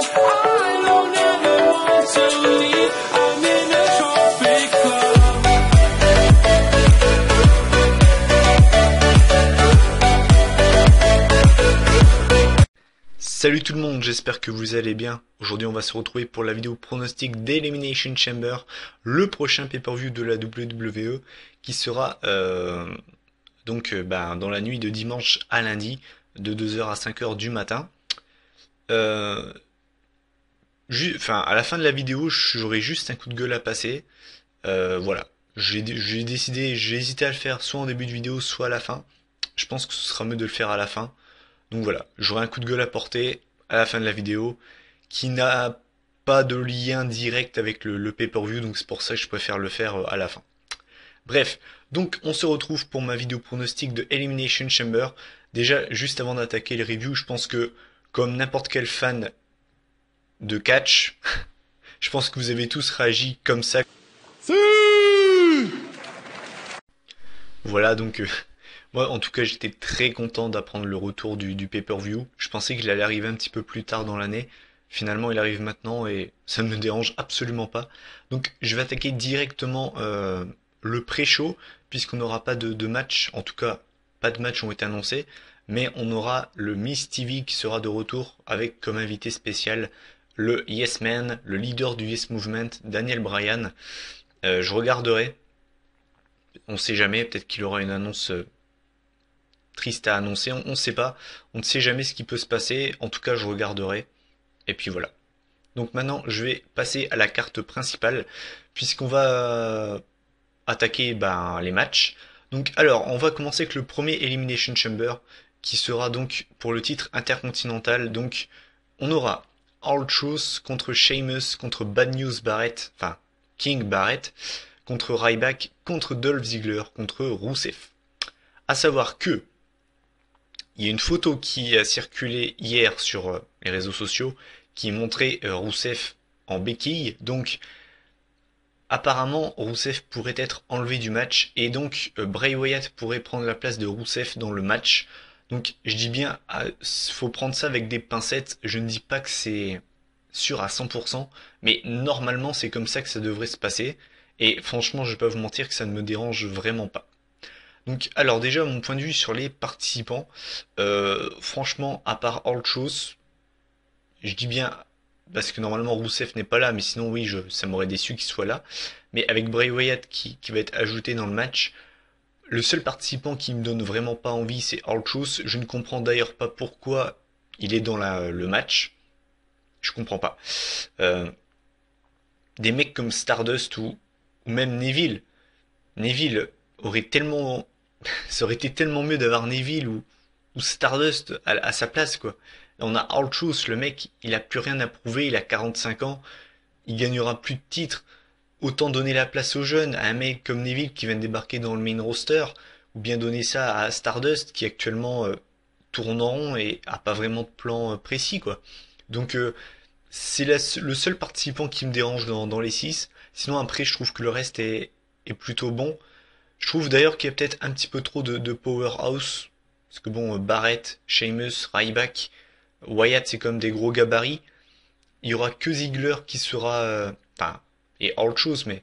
I don't ever want to leave. I'm in a tropic club. Salut tout le monde, j'espère que vous allez bien. Aujourd'hui on va se retrouver pour la vidéo pronostic d'Elimination Chamber, le prochain pay-per-view de la WWE qui sera dans la nuit de dimanche à lundi de 2h à 5h du matin. À la fin de la vidéo j'aurai juste un coup de gueule à passer. Voilà, j'ai hésité à le faire soit en début de vidéo soit à la fin. Je pense que ce sera mieux de le faire à la fin. Donc voilà, j'aurai un coup de gueule à porter à la fin de la vidéo qui n'a pas de lien direct avec le pay-per-view, donc c'est pour ça que je préfère le faire à la fin. Bref, donc on se retrouve pour ma vidéo pronostic de Elimination Chamber. Déjà, juste avant d'attaquer les reviews, je pense que comme n'importe quel fan de catch, je pense que vous avez tous réagi comme ça. Voilà, donc moi en tout cas j'étais très content d'apprendre le retour du pay-per-view. Je pensais qu'il allait arriver un petit peu plus tard dans l'année. Finalement il arrive maintenant et ça ne me dérange absolument pas. Donc je vais attaquer directement le pré-show puisqu'on n'aura pas de match. En tout cas pas de match ont été annoncés. Mais on aura le Miz TV qui sera de retour avec comme invité spécial le Yes Man, le leader du Yes Movement, Daniel Bryan. Je regarderai. On sait jamais, peut-être qu'il aura une annonce triste à annoncer, on ne sait pas, on ne sait jamais ce qui peut se passer, en tout cas je regarderai, et puis voilà. Donc maintenant je vais passer à la carte principale, puisqu'on va attaquer les matchs. Donc alors, on va commencer avec le premier Elimination Chamber, qui sera donc pour le titre intercontinental, donc on aura R-Truth contre Sheamus, contre Bad News Barrett, enfin King Barrett, contre Ryback, contre Dolph Ziggler, contre Rusev. À savoir que il y a une photo qui a circulé hier sur les réseaux sociaux qui montrait Rusev en béquille. Donc apparemment Rusev pourrait être enlevé du match et donc Bray Wyatt pourrait prendre la place de Rusev dans le match. Donc je dis bien, faut prendre ça avec des pincettes. Je ne dis pas que c'est sûr à 100%, mais normalement c'est comme ça que ça devrait se passer. Et franchement, je vais pas vous mentir que ça ne me dérange vraiment pas. Donc, alors déjà, mon point de vue sur les participants, franchement, à part R-Truth, je dis bien, parce que normalement Rusev n'est pas là, mais sinon oui, ça m'aurait déçu qu'il soit là. Mais avec Bray Wyatt qui va être ajouté dans le match, le seul participant qui me donne vraiment pas envie, c'est R-Truth. Je ne comprends d'ailleurs pas pourquoi il est dans le match. Je comprends pas. Des mecs comme Stardust ou même Neville. Neville aurait tellement, ça aurait été tellement mieux d'avoir Neville ou Stardust à sa place, quoi. On a R-Truth, le mec, il a plus rien à prouver, il a 45 ans, il gagnera plus de titres. Autant donner la place aux jeunes, à un mec comme Neville qui vient de débarquer dans le main roster, ou bien donner ça à Stardust qui actuellement tourne en rond et a pas vraiment de plan précis, quoi. Donc c'est le seul participant qui me dérange dans les 6. Sinon après je trouve que le reste est plutôt bon. Je trouve d'ailleurs qu'il y a peut-être un petit peu trop de powerhouse. Parce que bon, Barrett, Sheamus, Ryback, Wyatt c'est comme des gros gabarits. Il y aura que Ziggler qui sera... et R-Truth, mais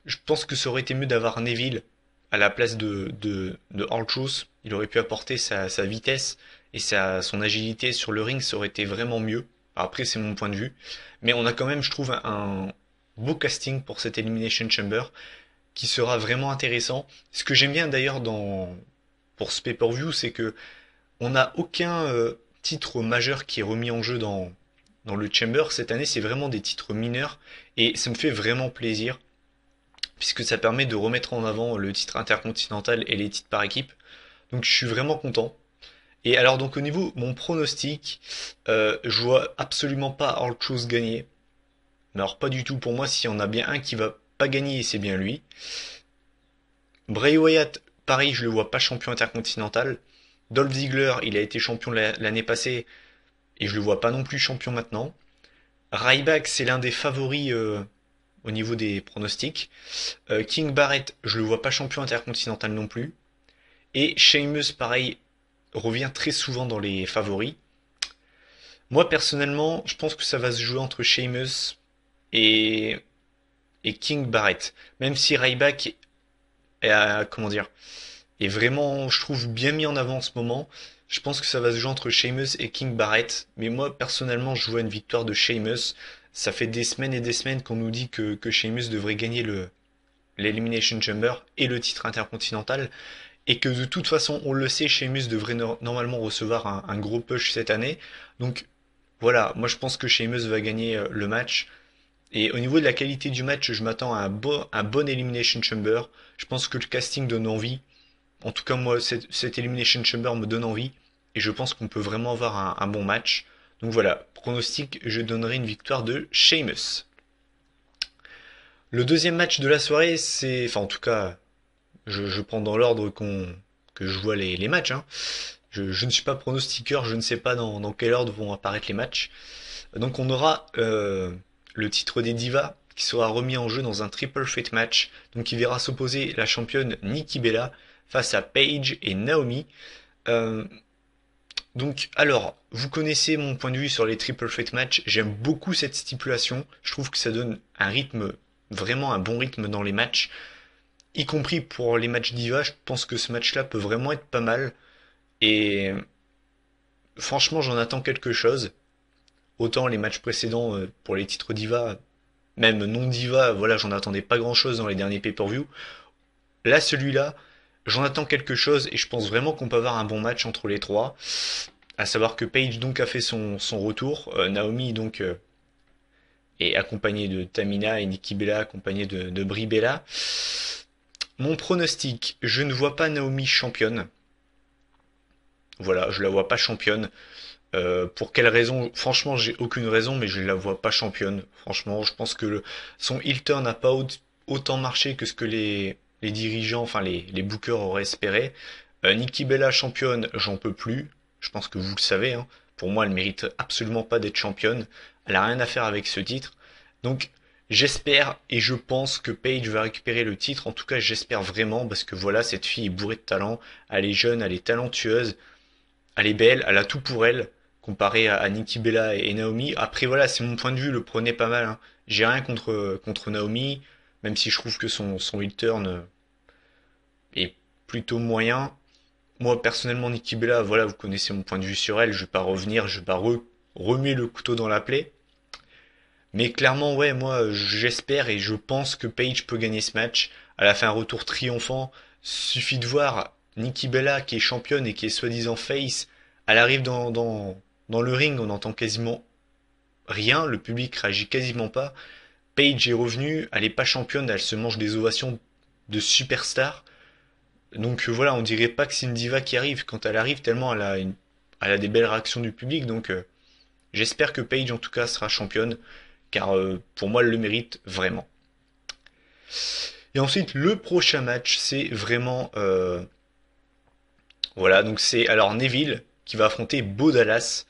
je pense que ça aurait été mieux d'avoir Neville à la place de R-Truth. Il aurait pu apporter sa vitesse et son agilité sur le ring, ça aurait été vraiment mieux. Après c'est mon point de vue. Mais on a quand même, je trouve, un beau casting pour cette Elimination Chamber qui sera vraiment intéressant. Ce que j'aime bien d'ailleurs pour ce pay-per-view, c'est que on n'a aucun titre majeur qui est remis en jeu dans le Chamber. Cette année, c'est vraiment des titres mineurs et ça me fait vraiment plaisir puisque ça permet de remettre en avant le titre intercontinental et les titres par équipe. Donc je suis vraiment content. Et alors donc au niveau mon pronostic, je vois absolument pas R-Truth gagner. Mais alors pas du tout pour moi, s'il y en a bien un qui va pas gagner, c'est bien lui. Bray Wyatt, pareil, je le vois pas champion intercontinental. Dolph Ziggler, il a été champion l'année passée et je le vois pas non plus champion maintenant. Ryback, c'est l'un des favoris au niveau des pronostics. King Barrett, je le vois pas champion intercontinental non plus. Et Sheamus, pareil, revient très souvent dans les favoris. Moi, personnellement, je pense que ça va se jouer entre Sheamus et, et King Barrett. Même si Ryback comment dire, est vraiment, je trouve, bien mis en avant en ce moment. Je pense que ça va se jouer entre Sheamus et King Barrett. Mais moi, personnellement, je vois une victoire de Sheamus. Ça fait des semaines et des semaines qu'on nous dit que Sheamus devrait gagner l'Elimination Chamber et le titre intercontinental. Et que de toute façon, on le sait, Sheamus devrait normalement recevoir un gros push cette année. Donc voilà, moi je pense que Sheamus va gagner le match. Et au niveau de la qualité du match, je m'attends à un bon Elimination Chamber. Je pense que le casting donne envie. En tout cas, moi, cette Elimination Chamber me donne envie. Et je pense qu'on peut vraiment avoir un bon match. Donc voilà, pronostic, je donnerai une victoire de Sheamus. Le deuxième match de la soirée, c'est... Enfin, en tout cas, je prends dans l'ordre que je vois les matchs, hein. Je ne suis pas pronostiqueur, je ne sais pas dans quel ordre vont apparaître les matchs. Donc on aura le titre des Divas qui sera remis en jeu dans un triple threat match, donc qui verra s'opposer la championne Nikki Bella face à Paige et Naomi. Euh, donc alors, vous connaissez mon point de vue sur les triple threat match, j'aime beaucoup cette stipulation, je trouve que ça donne un rythme, vraiment un bon rythme dans les matchs, y compris pour les matchs Divas, je pense que ce match-là peut vraiment être pas mal, et franchement j'en attends quelque chose. Autant les matchs précédents pour les titres Diva, même non Diva, voilà, j'en attendais pas grand-chose dans les derniers pay-per-view. Là, celui-là, j'en attends quelque chose et je pense vraiment qu'on peut avoir un bon match entre les trois. À savoir que Paige donc a fait son retour, Naomi donc est accompagnée de Tamina et Nikki Bella accompagnée de Brie Bella. Mon pronostic, je ne vois pas Naomi championne. Voilà, je la vois pas championne. Pour quelle raison? Franchement, j'ai aucune raison, mais je ne la vois pas championne. Franchement, je pense que son heel turn n'a pas autant marché que ce que les dirigeants, enfin les bookers auraient espéré. Nikki Bella championne, j'en peux plus. Je pense que vous le savez, hein. Pour moi, elle mérite absolument pas d'être championne. Elle a rien à faire avec ce titre. Donc, j'espère et je pense que Paige va récupérer le titre. En tout cas, j'espère vraiment parce que voilà, cette fille est bourrée de talent. Elle est jeune, elle est talentueuse. Elle est belle, elle a tout pour elle, comparé à Nikki Bella et Naomi. Après voilà, c'est mon point de vue, le prenez pas mal, hein. J'ai rien contre Naomi, même si je trouve que son heel turn est plutôt moyen. Moi personnellement, Nikki Bella, voilà, vous connaissez mon point de vue sur elle, je vais pas revenir, je vais pas remuer le couteau dans la plaie. Mais clairement, ouais, moi j'espère et je pense que Paige peut gagner ce match. Elle a fait un retour triomphant. Suffit de voir Nikki Bella qui est championne et qui est soi-disant face. Elle arrive dans le ring, on n'entend quasiment rien, le public réagit quasiment pas. Paige est revenue, elle est pas championne, elle se mange des ovations de superstar. Donc voilà, on dirait pas que c'est une diva qui arrive quand elle arrive tellement elle a des belles réactions du public. Donc j'espère que Paige en tout cas sera championne car pour moi elle le mérite vraiment. Et ensuite le prochain match c'est vraiment voilà donc c'est alors Neville qui va affronter Bo Dallas.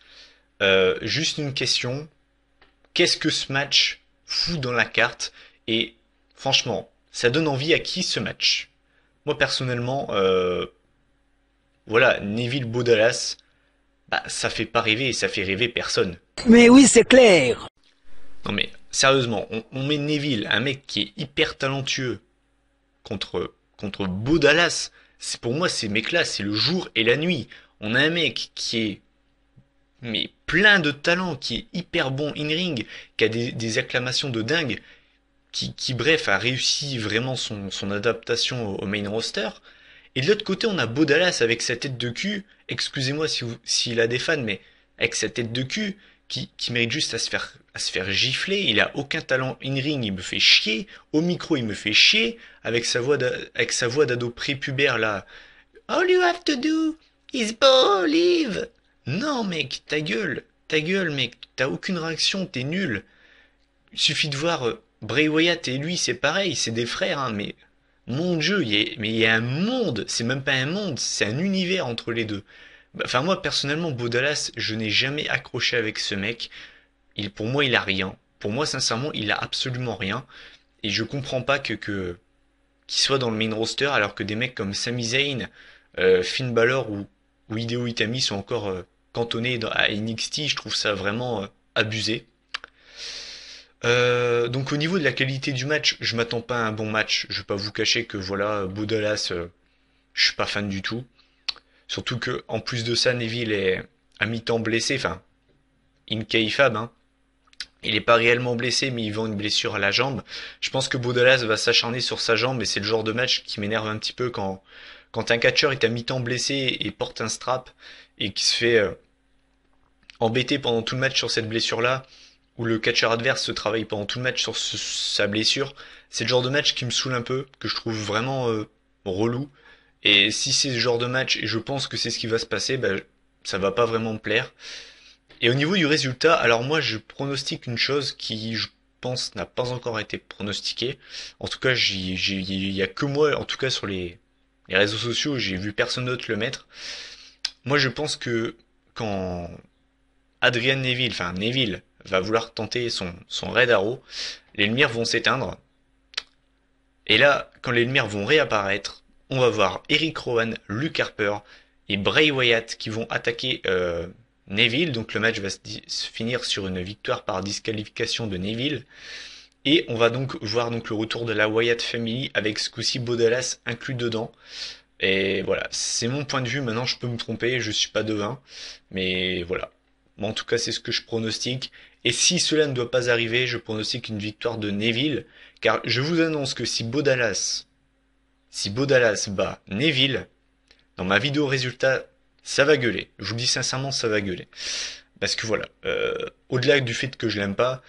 Juste une question, qu'est-ce que ce match fout dans la carte? Et franchement, ça donne envie à qui ce match? Moi personnellement, voilà, Neville Bo Dallas, bah ça fait pas rêver et ça fait rêver personne. Mais oui, c'est clair. Non mais sérieusement, on met Neville, un mec qui est hyper talentueux, contre Bo Dallas. C'est pour moi ces mecs-là, c'est le jour et la nuit. On a un mec qui est mais plein de talent, qui est hyper bon in-ring, qui a des acclamations de dingue, bref a réussi vraiment son adaptation au main roster. Et de l'autre côté, on a Bo Dallas avec sa tête de cul, excusez-moi s'il a des fans, mais avec sa tête de cul, qui mérite juste à se faire gifler. Il a aucun talent in-ring, il me fait chier. Au micro, il me fait chier. Avec sa voix d'ado prépubère là. All you have to do is believe. Non, mec, ta gueule, mec. T'as aucune réaction, t'es nul. Il suffit de voir Bray Wyatt et lui, c'est pareil, c'est des frères, hein, mais mon Dieu, mais il y a un monde, c'est même pas un monde, c'est un univers entre les deux. Bah, enfin, moi, personnellement, Bo Dallas, je n'ai jamais accroché avec ce mec. Pour moi, il a rien. Pour moi, sincèrement, il a absolument rien. Et je comprends pas qu'il soit dans le main roster alors que des mecs comme Sami Zayn, Finn Balor ou Hideo Itami sont encore cantonné à NXT, je trouve ça vraiment abusé. Donc au niveau de la qualité du match, je m'attends pas à un bon match. Je vais pas vous cacher que voilà, Bo Dallas, je suis pas fan du tout. Surtout que en plus de ça, Neville est à mi-temps blessé, enfin, in kayfabe, hein. Il est pas réellement blessé, mais il vend une blessure à la jambe. Je pense que Bo Dallas va s'acharner sur sa jambe, et c'est le genre de match qui m'énerve un petit peu quand un catcheur est à mi-temps blessé et porte un strap et qui se fait embêter pendant tout le match sur cette blessure-là, où le catcheur adverse se travaille pendant tout le match sur sa blessure. C'est le genre de match qui me saoule un peu, que je trouve vraiment relou. Et si c'est ce genre de match, et je pense que c'est ce qui va se passer, bah, ça va pas vraiment me plaire. Et au niveau du résultat, alors moi je pronostique une chose qui, je pense, n'a pas encore été pronostiquée. En tout cas, il y a que moi, en tout cas sur les réseaux sociaux, j'ai vu personne d'autre le mettre. Moi je pense que quand Adrian Neville, enfin Neville, va vouloir tenter son Red Arrow, les lumières vont s'éteindre. Et là, quand les lumières vont réapparaître, on va voir Eric Rowan, Luke Harper et Bray Wyatt qui vont attaquer Neville. Donc le match va se finir sur une victoire par disqualification de Neville. Et on va donc voir donc le retour de la Wyatt Family avec ce coup-ci Bo Dallas inclus dedans. Et voilà, c'est mon point de vue. Maintenant, je peux me tromper, je suis pas devin, mais voilà. Bon, en tout cas, c'est ce que je pronostique. Et si cela ne doit pas arriver, je pronostique une victoire de Neville, car je vous annonce que si Bo Dallas bat Neville, dans ma vidéo résultat, ça va gueuler. Je vous le dis sincèrement, ça va gueuler. Parce que voilà, au-delà du fait que je l'aime pas,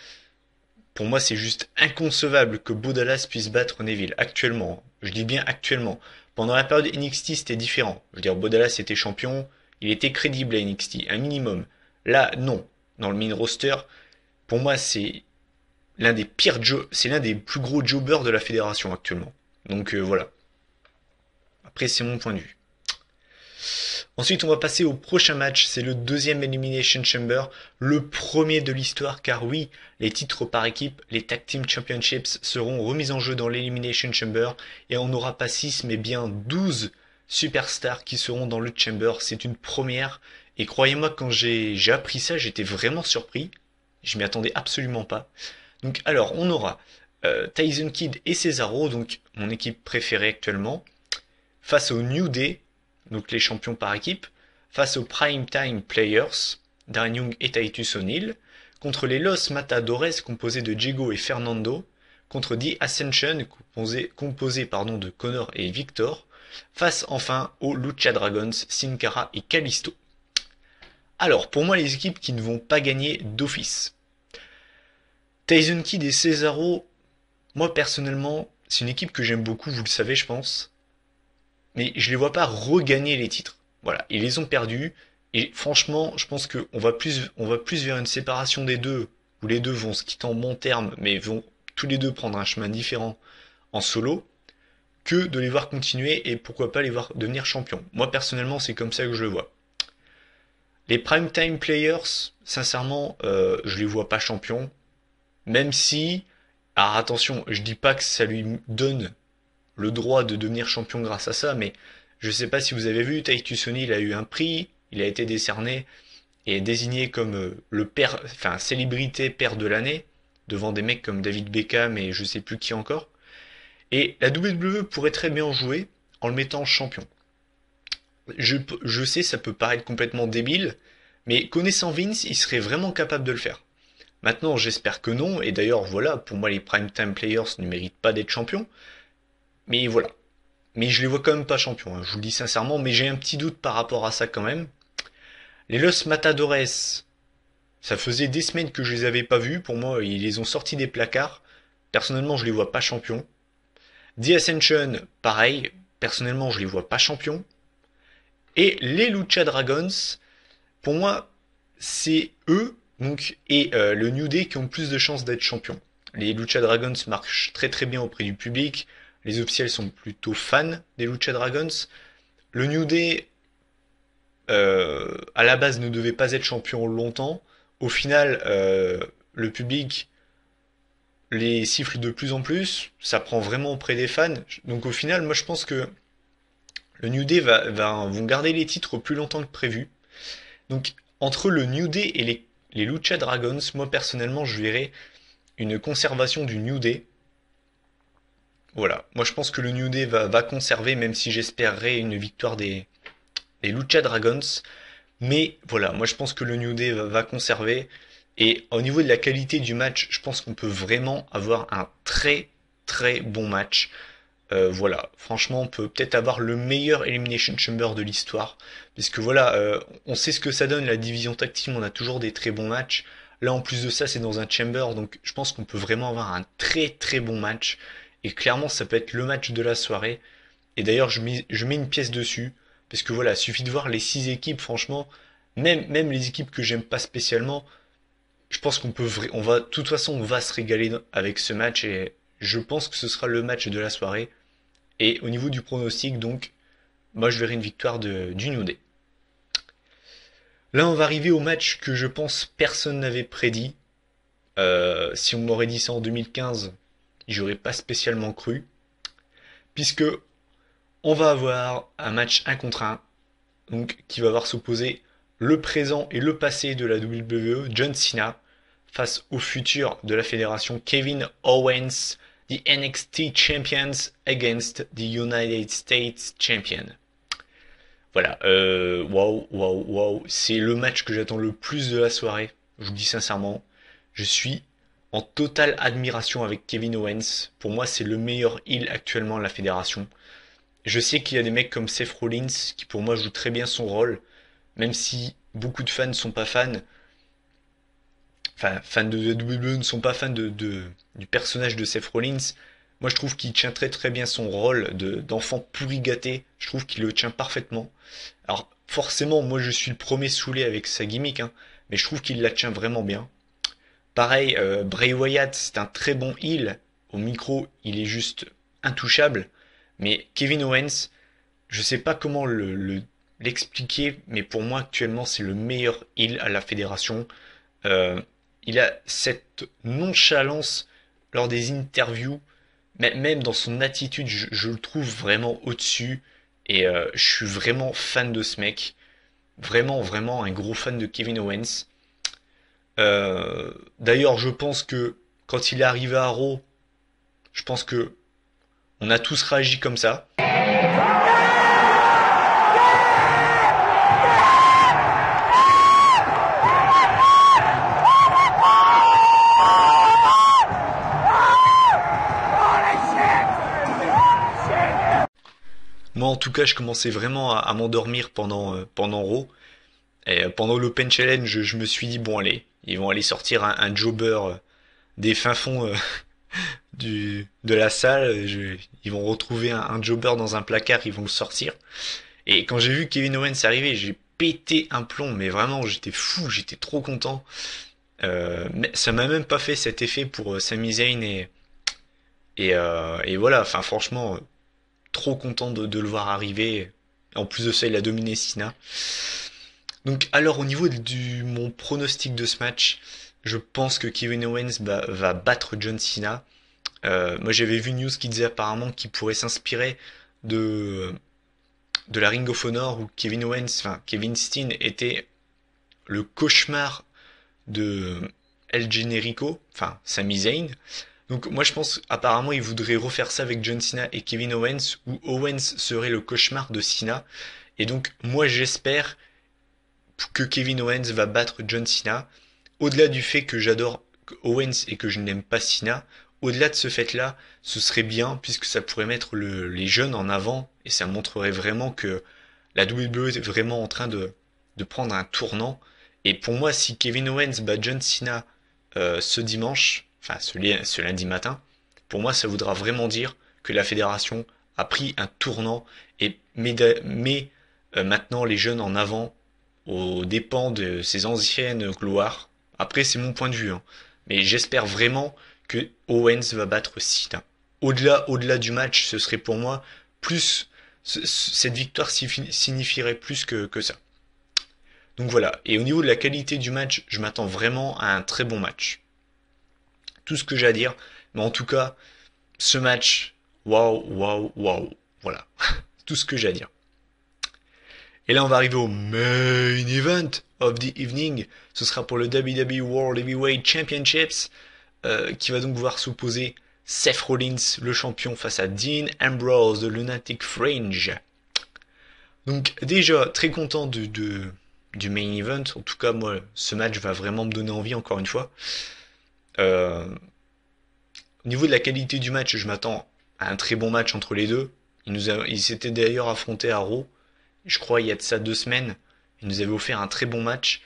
pour moi, c'est juste inconcevable que Bo Dallas puisse battre Neville actuellement. Je dis bien actuellement. Pendant la période NXT, c'était différent. Je veux dire, Bo Dallas était champion, il était crédible à NXT, un minimum. Là, non. Dans le main roster, pour moi, c'est c'est l'un des plus gros jobbers de la fédération actuellement. Donc voilà. Après, c'est mon point de vue. Ensuite, on va passer au prochain match. C'est le deuxième Elimination Chamber, le premier de l'histoire, car oui, les titres par équipe, les Tag Team Championships seront remis en jeu dans l'Elimination Chamber, et on n'aura pas 6 mais bien 12 superstars qui seront dans le Chamber. C'est une première, et croyez-moi, quand j'ai appris ça, j'étais vraiment surpris. Je m'y attendais absolument pas. Donc alors, on aura Tyson Kidd et Cesaro, donc mon équipe préférée actuellement, face au New Day, donc les champions par équipe, face aux Prime Time Players, Darren Young et Titus O'Neil, contre les Los Matadores composés de Diego et Fernando, contre The Ascension composé de Connor et Victor, face enfin aux Lucha Dragons, Sin Cara et Kalisto. Alors, pour moi, les équipes qui ne vont pas gagner d'office. Tyson Kidd et Cesaro, moi personnellement, c'est une équipe que j'aime beaucoup, vous le savez je pense, mais je les vois pas regagner les titres. Voilà, ils les ont perdus, et franchement, je pense qu'on va plus vers une séparation des deux, où les deux vont se quitter en bons termes, mais vont tous les deux prendre un chemin différent en solo, que de les voir continuer et pourquoi pas les voir devenir champions. Moi personnellement, c'est comme ça que je le vois. Les Primetime Players, sincèrement, je les vois pas champions. Même si, alors attention, je dis pas que ça lui donne le droit de devenir champion grâce à ça, mais je sais pas si vous avez vu, Titus O'Neil a eu un prix, il a été décerné et désigné comme le père, enfin célébrité père de l'année, devant des mecs comme David Beckham et je sais plus qui encore. Et la WWE pourrait très bien jouer en le mettant champion. Je sais, ça peut paraître complètement débile, mais connaissant Vince, il serait vraiment capable de le faire. Maintenant, j'espère que non, et d'ailleurs, voilà, pour moi, les Primetime Players ne méritent pas d'être champions, mais voilà. Mais je les vois quand même pas champions, hein, je vous le dis sincèrement, mais j'ai un petit doute par rapport à ça quand même. Les Los Matadores, ça faisait des semaines que je les avais pas vus, pour moi, ils les ont sortis des placards. Personnellement, je les vois pas champions. The Ascension, pareil, personnellement, je les vois pas champions. Et les Lucha Dragons, pour moi, c'est eux donc, et le New Day qui ont plus de chances d'être champions. Les Lucha Dragons marchent très très bien auprès du public. Les officiels sont plutôt fans des Lucha Dragons. Le New Day, à la base, ne devait pas être champion longtemps. Au final, le public les siffle de plus en plus. Ça prend vraiment auprès des fans. Donc au final, moi je pense que le New Day vont garder les titres plus longtemps que prévu. Donc Entre le New Day et les Lucha Dragons, moi personnellement, je verrais une conservation du New Day. Voilà, moi je pense que le New Day va conserver, même si j'espérerais une victoire des Lucha Dragons. Mais voilà, moi je pense que le New Day va conserver. Et au niveau de la qualité du match, je pense qu'on peut vraiment avoir un très très bon match. Voilà, franchement, on peut peut-être avoir le meilleur Elimination Chamber de l'histoire. Puisque voilà, on sait ce que ça donne, la division tag team, on a toujours des très bons matchs. Là, en plus de ça, c'est dans un chamber, donc je pense qu'on peut vraiment avoir un très très bon match. Et clairement, ça peut être le match de la soirée. Et d'ailleurs, je mets une pièce dessus. Parce que voilà, suffit de voir les 6 équipes, franchement, même les équipes que j'aime pas spécialement, je pense on va, de toute façon, on va se régaler avec ce match et je pense que ce sera le match de la soirée. Et au niveau du pronostic, donc, moi je verrai une victoire du New Day. Là, on va arriver au match que je pense personne n'avait prédit. Si on m'aurait dit ça en 2015, j'aurais pas spécialement cru. Puisque on va avoir un match 1 contre 1, donc qui va voir s'opposer le présent et le passé de la WWE, John Cena, face au futur de la fédération, Kevin Owens, the NXT Champions against the United States Champion. Voilà, waouh, c'est le match que j'attends le plus de la soirée, je vous le dis sincèrement. Je suis en totale admiration avec Kevin Owens. Pour moi, c'est le meilleur heel actuellement à la fédération. Je sais qu'il y a des mecs comme Seth Rollins qui pour moi joue très bien son rôle, même si beaucoup de fans ne sont pas fans, enfin fans de WWE ne sont pas fans du personnage de Seth Rollins. Moi je trouve qu'il tient très très bien son rôle d'enfant pourri gâté, je trouve qu'il le tient parfaitement. Alors forcément moi je suis le premier saoulé avec sa gimmick, hein, mais je trouve qu'il la tient vraiment bien. Pareil, Bray Wyatt c'est un très bon heel, au micro il est juste intouchable, mais Kevin Owens, je sais pas comment l'expliquer, mais pour moi actuellement c'est le meilleur heel à la fédération. Euh, il a cette nonchalance lors des interviews, même dans son attitude, je le trouve vraiment au-dessus. Et je suis vraiment fan de ce mec. Vraiment, vraiment un gros fan de Kevin Owens. D'ailleurs, je pense que quand il est arrivé à Raw, je pense que on a tous réagi comme ça. Moi, en tout cas, je commençais vraiment à m'endormir pendant Raw. Et pendant l'Open Challenge, je me suis dit, bon, allez, ils vont aller sortir un jobber des fins fonds de la salle. Ils vont retrouver un jobber dans un placard, ils vont le sortir. Et quand j'ai vu Kevin Owens arriver, j'ai pété un plomb, mais vraiment, j'étais fou, j'étais trop content. Mais ça m'a même pas fait cet effet pour Sami Zayn et voilà, enfin franchement, trop content de le voir arriver. En plus de ça, il a dominé Cena. Donc, alors, au niveau mon pronostic de ce match, je pense que Kevin Owens va battre John Cena. Moi, j'avais vu une news qui disait apparemment qu'il pourrait s'inspirer de, de la Ring of Honor où Kevin Owens, enfin, Kevin Steen était le cauchemar de El Generico, enfin, Sami Zayn. Donc moi je pense apparemment il voudrait refaire ça avec John Cena et Kevin Owens où Owens serait le cauchemar de Cena. Et donc moi j'espère que Kevin Owens va battre John Cena. Au-delà du fait que j'adore Owens et que je n'aime pas Cena, au-delà de ce fait-là, ce serait bien puisque ça pourrait mettre les jeunes en avant et ça montrerait vraiment que la WWE est vraiment en train de prendre un tournant. Et pour moi, si Kevin Owens bat John Cena ce dimanche, enfin ce lundi matin, pour moi ça voudra vraiment dire que la fédération a pris un tournant et met maintenant les jeunes en avant aux dépens de ses anciennes gloires. Après c'est mon point de vue, hein. Mais j'espère vraiment que Owens va battre Cena. Au-delà du match, ce serait pour moi plus cette victoire signifierait plus que ça. Donc voilà. Et au niveau de la qualité du match, je m'attends vraiment à un très bon match. Tout ce que j'ai à dire. Mais en tout cas, ce match, waouh. Voilà. Tout ce que j'ai à dire. Et là, on va arriver au main event of the evening. Ce sera pour le WWE World Heavyweight Championships, qui va donc voir s'opposer Seth Rollins, le champion, face à Dean Ambrose de Lunatic Fringe. Donc déjà, très content du main event. En tout cas, moi, ce match va vraiment me donner envie, encore une fois. Au niveau de la qualité du match, je m'attends à un très bon match entre les deux. Ils s'étaient d'ailleurs affrontés à Raw, je crois il y a de ça 2 semaines. Ils nous avaient offert un très bon match.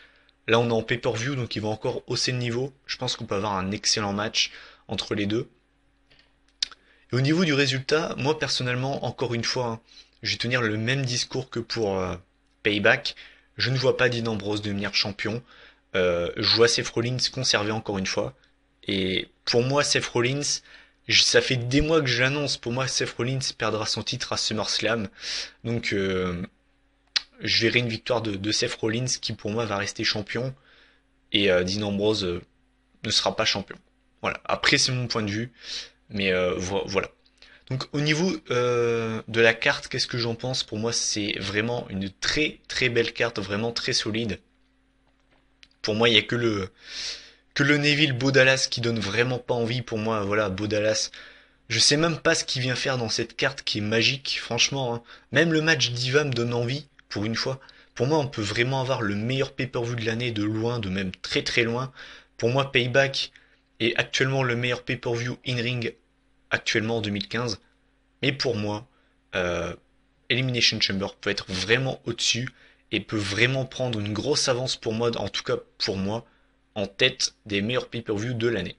Là, on est en pay-per-view, donc ils vont encore hausser le niveau. Je pense qu'on peut avoir un excellent match entre les deux. Et au niveau du résultat, moi personnellement, encore une fois, hein, je vais tenir le même discours que pour Payback. Je ne vois pas Dean Ambrose devenir champion. Je vois Seth Rollins conserver encore une fois. Et pour moi, Seth Rollins, ça fait des mois que je l'annonce. Pour moi, Seth Rollins perdra son titre à SummerSlam. Donc, je verrai une victoire de Seth Rollins qui, pour moi, va rester champion. Et Dean Ambrose ne sera pas champion. Voilà. Après, c'est mon point de vue. Mais voilà. Donc, au niveau de la carte, qu'est-ce que j'en pense? Pour moi, c'est vraiment une très très belle carte, vraiment très solide. Pour moi, il n'y a que le Neville Bo Dallas qui donne vraiment pas envie. Pour moi, voilà, Bo Dallas. Je sais même pas ce qu'il vient faire dans cette carte qui est magique, franchement, hein. Même le match Diva me donne envie, pour une fois. Pour moi, on peut vraiment avoir le meilleur pay-per-view de l'année, de loin, de même très très loin. Pour moi, Payback est actuellement le meilleur pay-per-view in-ring actuellement en 2015. Mais pour moi, Elimination Chamber peut être vraiment au-dessus et peut vraiment prendre une grosse avance pour moi, en tout cas pour moi, en tête des meilleurs pay-per-view de l'année.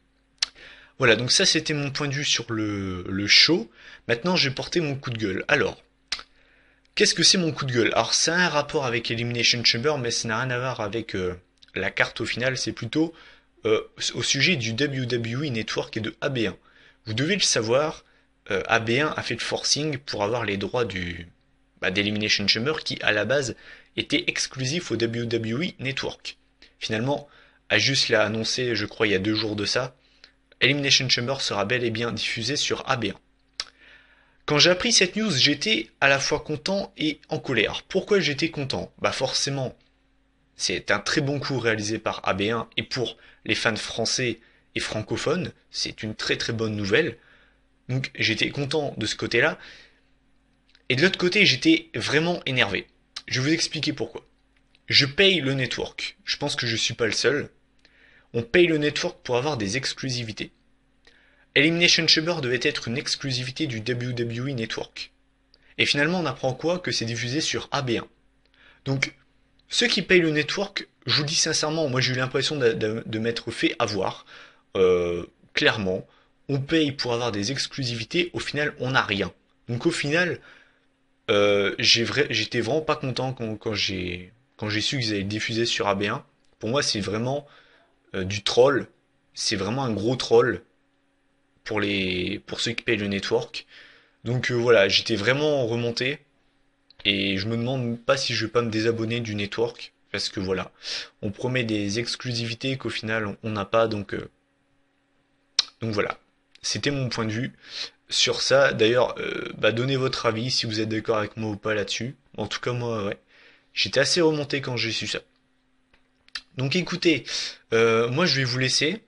Voilà, donc ça c'était mon point de vue sur le show. Maintenant, je vais porter mon coup de gueule. Alors, qu'est-ce que c'est mon coup de gueule? Alors, ça a un rapport avec Elimination Chamber, mais ça n'a rien à voir avec la carte au final. C'est plutôt au sujet du WWE Network et de AB1. Vous devez le savoir, AB1 a fait le forcing pour avoir les droits d'Elimination Chamber qui, à la base, était exclusif au WWE Network. Finalement, Ajus l'a annoncé, je crois, il y a 2 jours de ça, Elimination Chamber sera bel et bien diffusé sur AB1. Quand j'ai appris cette news, j'étais à la fois content et en colère. Pourquoi j'étais content? Bah forcément, c'est un très bon coup réalisé par AB1 et pour les fans français et francophones, c'est une très très bonne nouvelle. Donc j'étais content de ce côté-là. Et de l'autre côté, j'étais vraiment énervé. Je vais vous expliquer pourquoi. Je paye le network. Je pense que je suis pas le seul. On paye le network pour avoir des exclusivités. Elimination Chamber devait être une exclusivité du WWE Network. Et finalement, on apprend quoi? Que c'est diffusé sur AB1. Donc, ceux qui payent le network, je vous dis sincèrement, moi j'ai eu l'impression de m'être fait avoir. Clairement, on paye pour avoir des exclusivités, au final, on n'a rien. Donc au final, j'étais vraiment pas content quand j'ai su qu'ils allaient le diffuser sur AB1. Pour moi, c'est vraiment du troll. C'est vraiment un gros troll pour ceux qui payent le network. Donc voilà, j'étais vraiment remonté et je me demande pas si je vais pas me désabonner du network parce que voilà, on promet des exclusivités qu'au final on n'a pas donc voilà. C'était mon point de vue sur ça. D'ailleurs, donnez votre avis si vous êtes d'accord avec moi ou pas là-dessus. En tout cas moi ouais, j'étais assez remonté quand j'ai su ça. Donc écoutez, moi je vais vous laisser.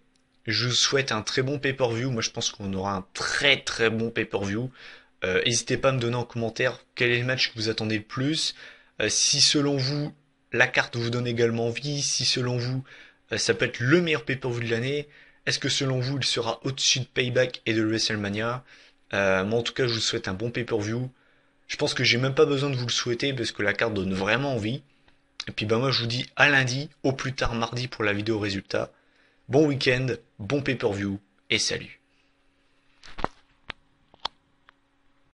Je vous souhaite un très bon pay-per-view. Moi je pense qu'on aura un très très bon pay-per-view. N'hésitez pas à me donner en commentaire quel est le match que vous attendez le plus. Si selon vous la carte vous donne également envie, si selon vous ça peut être le meilleur pay-per-view de l'année, est-ce que selon vous il sera au-dessus de Payback et de WrestleMania? Moi en tout cas je vous souhaite un bon pay-per-view. Je pense que j'ai même pas besoin de vous le souhaiter parce que la carte donne vraiment envie. Et puis moi je vous dis à lundi, au plus tard mardi pour la vidéo résultat. Bon week-end, bon pay-per-view et salut.